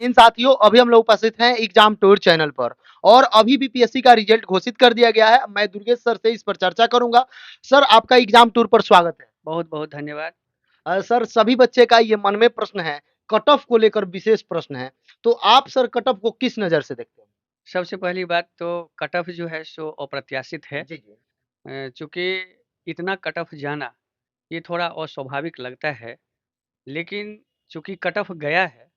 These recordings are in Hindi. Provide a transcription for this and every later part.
इन साथियों अभी हम लोग उपस्थित हैं एग्जाम टूर चैनल पर और अभी बीपीएससी का रिजल्ट घोषित कर दिया गया है। मैं दुर्गेश सर से इस पर चर्चा करूंगा। सर आपका एग्जाम टूर पर स्वागत है। बहुत बहुत धन्यवाद। सर सभी बच्चे का ये मन में प्रश्न है, कट ऑफ को लेकर विशेष प्रश्न है। तो आप सर कट ऑफ को किस नजर से देखते हैं? सबसे पहली बात तो कट ऑफ जो है सो अप्रत्याशित है। जी जी। चूँकि इतना कट ऑफ जाना ये थोड़ा अस्वाभाविक लगता है, लेकिन चूँकि कट ऑफ गया है,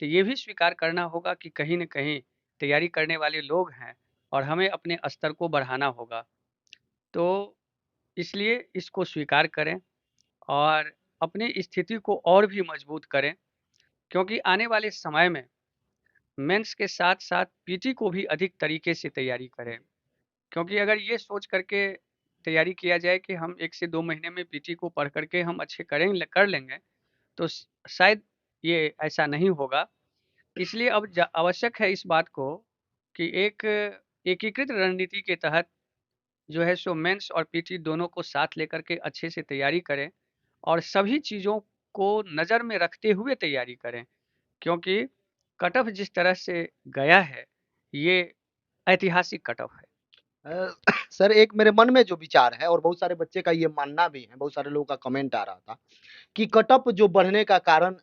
तो ये भी स्वीकार करना होगा कि कहीं न कहीं तैयारी करने वाले लोग हैं और हमें अपने स्तर को बढ़ाना होगा। तो इसलिए इसको स्वीकार करें और अपनी स्थिति को और भी मजबूत करें, क्योंकि आने वाले समय में मेंस के साथ-साथ पीटी को भी अधिक तरीके से तैयारी करें। क्योंकि अगर ये सोच करके तैयारी किया जाए कि हम 1 से 2 महीने में पीटी को पढ़ कर के हम अच्छे कर लेंगे, तो शायद ये ऐसा नहीं होगा। इसलिए अब आवश्यक है इस बात को कि एक एकीकृत रणनीति के तहत जो है सो मेंस और पीटी दोनों को साथ लेकर के अच्छे से तैयारी करें और सभी चीज़ों को नज़र में रखते हुए तैयारी करें। क्योंकि कट ऑफ जिस तरह से गया है, ये ऐतिहासिक कट ऑफ है। सर एक मेरे मन में जो विचार है और बहुत सारे बच्चे का ये मानना भी है, बहुत सारे लोगों का कमेंट आ रहा था कि कट ऑफ जो बढ़ने का कारण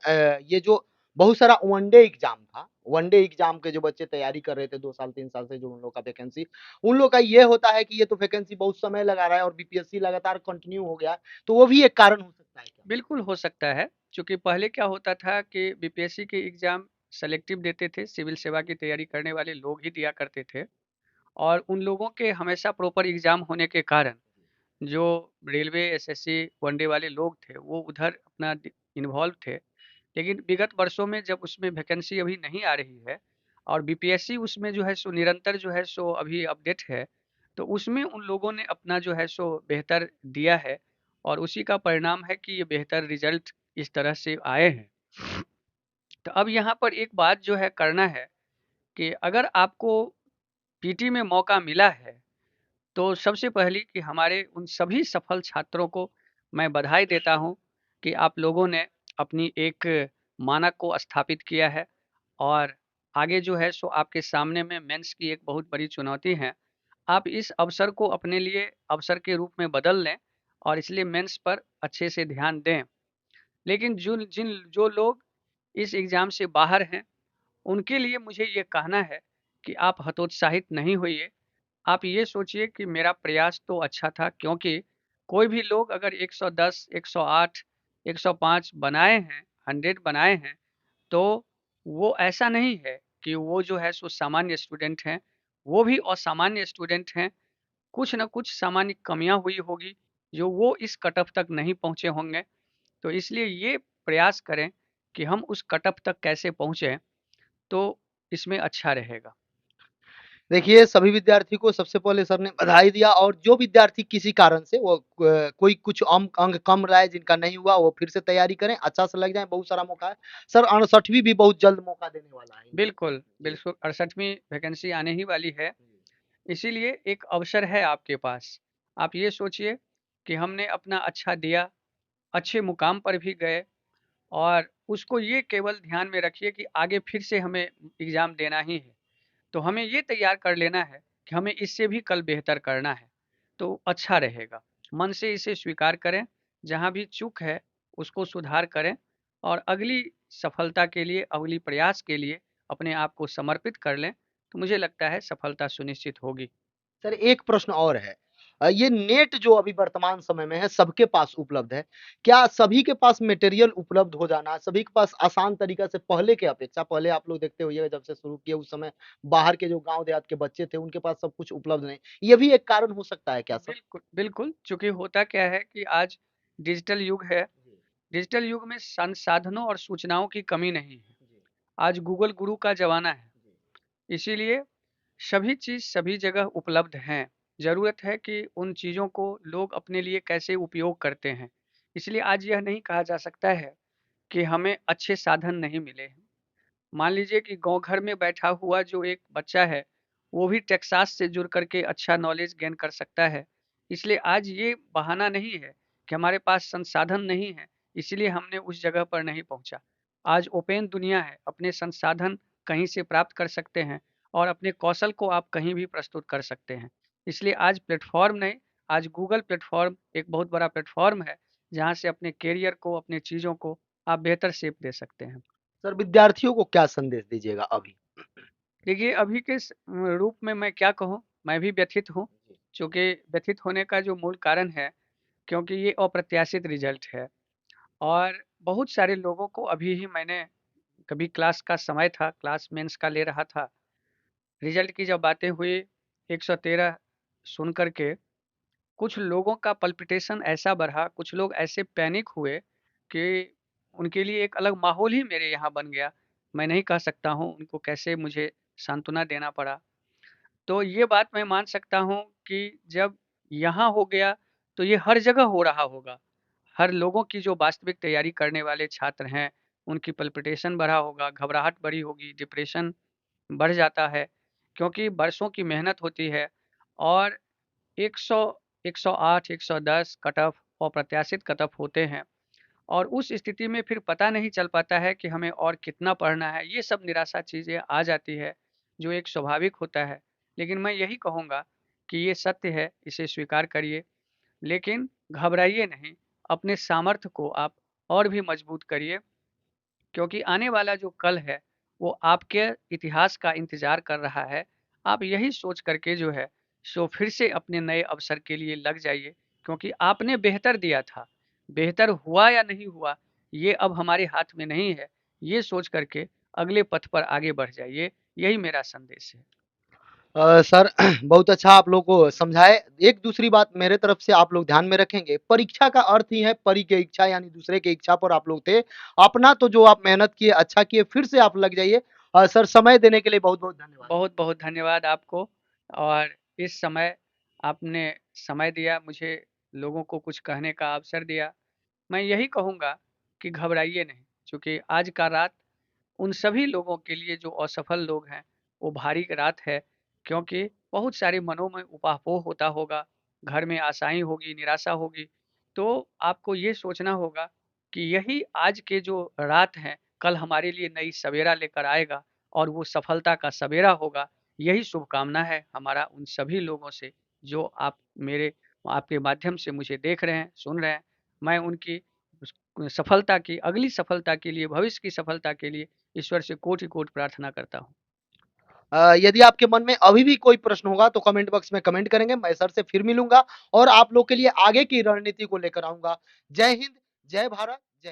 ये जो बहुत सारा वनडे एग्जाम था, वनडे एग्जाम के जो बच्चे तैयारी कर रहे थे 2 साल 3 साल से, जो उन लोग का वैकेंसी, उन लोग का ये होता है कि ये तो वैकेंसी बहुत समय लगा रहा है और बीपीएससी लगातार कंटिन्यू हो गया है, तो वो भी एक कारण हो सकता है क्या? बिल्कुल हो सकता है, चूँकि पहले क्या होता था कि बीपीएससी के एग्ज़ाम सेलेक्टिव देते थे, सिविल सेवा की तैयारी करने वाले लोग ही दिया करते थे और उन लोगों के हमेशा प्रॉपर एग्ज़ाम होने के कारण जो रेलवे, एसएससी, वनडे वाले लोग थे, वो उधर अपना इन्वॉल्व थे। लेकिन विगत वर्षों में जब उसमें वैकेंसी अभी नहीं आ रही है और बीपीएससी उसमें जो है सो निरंतर जो है सो अभी अपडेट है, तो उसमें उन लोगों ने अपना जो है सो बेहतर दिया है और उसी का परिणाम है कि ये बेहतर रिजल्ट इस तरह से आए हैं। तो अब यहाँ पर एक बात जो है करना है कि अगर आपको पीटी में मौका मिला है, तो सबसे पहली कि हमारे उन सभी सफल छात्रों को मैं बधाई देता हूँ कि आप लोगों ने अपनी एक मानक को स्थापित किया है और आगे जो है सो आपके सामने में मेंस की एक बहुत बड़ी चुनौती है। आप इस अवसर को अपने लिए अवसर के रूप में बदल लें और इसलिए मेंस पर अच्छे से ध्यान दें। लेकिन जो लोग इस एग्ज़ाम से बाहर हैं, उनके लिए मुझे ये कहना है कि आप हतोत्साहित नहीं होइए। आप ये सोचिए कि मेरा प्रयास तो अच्छा था, क्योंकि कोई भी लोग अगर 110, 108, 105 बनाए हैं, 100 बनाए हैं, तो वो ऐसा नहीं है कि वो जो है सो सामान्य स्टूडेंट हैं, वो भी असामान्य स्टूडेंट हैं। कुछ न कुछ सामान्य कमियाँ हुई होगी, जो वो इस कट ऑफ तक नहीं पहुँचे होंगे। तो इसलिए ये प्रयास करें कि हम उस कट ऑफ तक कैसे पहुँचे, तो इसमें अच्छा रहेगा। देखिए, सभी विद्यार्थी को सबसे पहले सर ने बधाई दिया और जो विद्यार्थी किसी कारण से वो कोई कुछ अंक कम रहा है, जिनका नहीं हुआ, वो फिर से तैयारी करें, अच्छा से लग जाए, बहुत सारा मौका है। सर 68वीं भी बहुत जल्द मौका देने वाला है इन लोगों बिल्कुल, को। जी, बिल्कुल 68वीं वैकेंसी आने ही वाली है। जी। इसीलिए एक अवसर है आपके पास। आप ये सोचिए कि हमने अपना अच्छा दिया, अच्छे मुकाम पर भी गए और उसको ये केवल ध्यान में रखिए कि आगे फिर से हमें एग्ज़ाम देना ही है। तो हमें ये तैयार कर लेना है कि हमें इससे भी कल बेहतर करना है, तो अच्छा रहेगा। मन से इसे स्वीकार करें, जहाँ भी चूक है उसको सुधार करें और अगली सफलता के लिए, अगली प्रयास के लिए अपने आप को समर्पित कर लें, तो मुझे लगता है सफलता सुनिश्चित होगी। सर एक प्रश्न और है। ये नेट जो अभी वर्तमान समय में है सबके पास उपलब्ध है। क्या सभी के पास मटेरियल उपलब्ध हो जाना, सभी के पास आसान तरीका से पहले के अपेक्षा, पहले आप लोग देखते होइएगा जब से शुरू किए उस समय बाहर के जो गाँव देहात के बच्चे थे उनके पास सब कुछ उपलब्ध नहीं। ये भी एक कारण हो सकता है क्या सर? बिल्कुल, बिल्कुल, चूँकि होता क्या है कि आज डिजिटल युग है। जी, डिजिटल युग में संसाधनों और सूचनाओं की कमी नहीं है। जी, आज गूगल गुरु का ज़माना है। जी। इसीलिए सभी चीज़ सभी जगह उपलब्ध हैं। ज़रूरत है कि उन चीज़ों को लोग अपने लिए कैसे उपयोग करते हैं। इसलिए आज यह नहीं कहा जा सकता है कि हमें अच्छे साधन नहीं मिले हैं। मान लीजिए कि गाँव घर में बैठा हुआ जो एक बच्चा है, वो भी टेक्सास से जुड़ कर के अच्छा नॉलेज गेन कर सकता है। इसलिए आज ये बहाना नहीं है कि हमारे पास संसाधन नहीं है, इसलिए हमने उस जगह पर नहीं पहुँचा। आज ओपन दुनिया है, अपने संसाधन कहीं से प्राप्त कर सकते हैं और अपने कौशल को आप कहीं भी प्रस्तुत कर सकते हैं। इसलिए आज प्लेटफ़ॉर्म नहीं, आज गूगल प्लेटफ़ॉर्म एक बहुत बड़ा प्लेटफ़ॉर्म है, जहाँ से अपने करियर को, अपनी चीज़ों को आप बेहतर शेप दे सकते हैं। सर विद्यार्थियों को क्या संदेश दीजिएगा अभी? देखिए, अभी के रूप में मैं क्या कहूँ, मैं भी व्यथित हूँ, चूँकि व्यथित होने का जो मूल कारण है, क्योंकि ये अप्रत्याशित रिज़ल्ट है और बहुत सारे लोगों को अभी ही मैंने कभी क्लास का समय था, क्लास मेंस का ले रहा था, रिज़ल्ट की जब बातें हुई 113 सुन कर के कुछ लोगों का पल्पिटेशन ऐसा बढ़ा, कुछ लोग ऐसे पैनिक हुए कि उनके लिए एक अलग माहौल ही मेरे यहाँ बन गया। मैं नहीं कह सकता हूँ उनको कैसे मुझे सांत्वना देना पड़ा। तो ये बात मैं मान सकता हूँ कि जब यहाँ हो गया, तो ये हर जगह हो रहा होगा। हर लोगों की जो वास्तविक तैयारी करने वाले छात्र हैं, उनकी पल्पिटेशन बढ़ा होगा, घबराहट बढ़ी होगी, डिप्रेशन बढ़ जाता है, क्योंकि बरसों की मेहनत होती है और 100, 108, 110 कट ऑफ अप्रत्याशित कट ऑफ होते हैं और उस स्थिति में फिर पता नहीं चल पाता है कि हमें और कितना पढ़ना है। ये सब निराशा चीज़ें आ जाती है, जो एक स्वाभाविक होता है। लेकिन मैं यही कहूँगा कि ये सत्य है, इसे स्वीकार करिए, लेकिन घबराइए नहीं, अपने सामर्थ्य को आप और भी मजबूत करिए, क्योंकि आने वाला जो कल है, वो आपके इतिहास का इंतज़ार कर रहा है। आप यही सोच कर के जो है, सो फिर से अपने नए अवसर के लिए लग जाइए, क्योंकि आपने बेहतर दिया था। बेहतर हुआ या नहीं हुआ, ये अब हमारे हाथ में नहीं है। ये सोच कर के अगले पथ पर आगे बढ़ जाइए, यही मेरा संदेश है। सर बहुत अच्छा आप लोग को समझाए। एक दूसरी बात मेरे तरफ से आप लोग ध्यान में रखेंगे, परीक्षा का अर्थ ही है परी की इच्छा यानी दूसरे की इच्छा पर आप लोग थे। अपना तो जो आप मेहनत किए, अच्छा किए, फिर से आप लग जाइए। सर समय देने के लिए बहुत-बहुत धन्यवाद। बहुत-बहुत धन्यवाद आपको और इस समय आपने समय दिया मुझे, लोगों को कुछ कहने का अवसर दिया। मैं यही कहूँगा कि घबराइए नहीं, क्योंकि आज का रात उन सभी लोगों के लिए जो असफल लोग हैं, वो भारी रात है, क्योंकि बहुत सारे मनों में ऊहापोह होता होगा, घर में आशाएँ होगी, निराशा होगी। तो आपको ये सोचना होगा कि यही आज के जो रात हैं, कल हमारे लिए नई सवेरा लेकर आएगा और वो सफलता का सवेरा होगा। यही शुभकामना है हमारा उन सभी लोगों से, जो आपके माध्यम से मुझे देख रहे हैं, सुन रहे हैं। मैं उनकी सफलता की, अगली सफलता के लिए, भविष्य की सफलता के लिए ईश्वर से कोटि-कोटि प्रार्थना करता हूँ। यदि आपके मन में अभी भी कोई प्रश्न होगा तो कमेंट बॉक्स में कमेंट करेंगे। मैं सर से फिर मिलूँगा और आप लोग के लिए आगे की रणनीति को लेकर आऊँगा। जय हिंद, जय भारत, जय